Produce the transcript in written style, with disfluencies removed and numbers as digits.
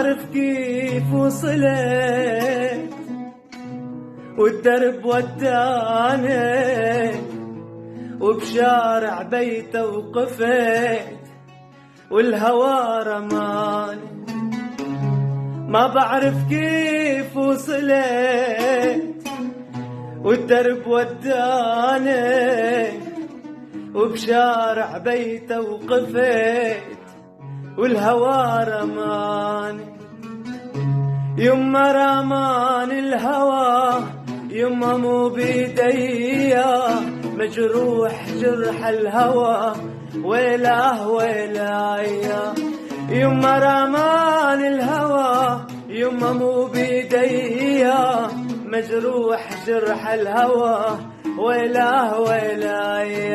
بعرف كيف وصلت والدرب وداني وبشارع بيته وقفت والهوى رماني. ما بعرف كيف وصلت والدرب وداني وبشارع بيته وقفت والهوى رماني. يما رماني الهوى يما مو بيديا مجروح جرح الهوى ويلاه ويلايا. يما رماني الهوى يما مو بيديا مجروح جرح الهوى ويلاه ويلايا.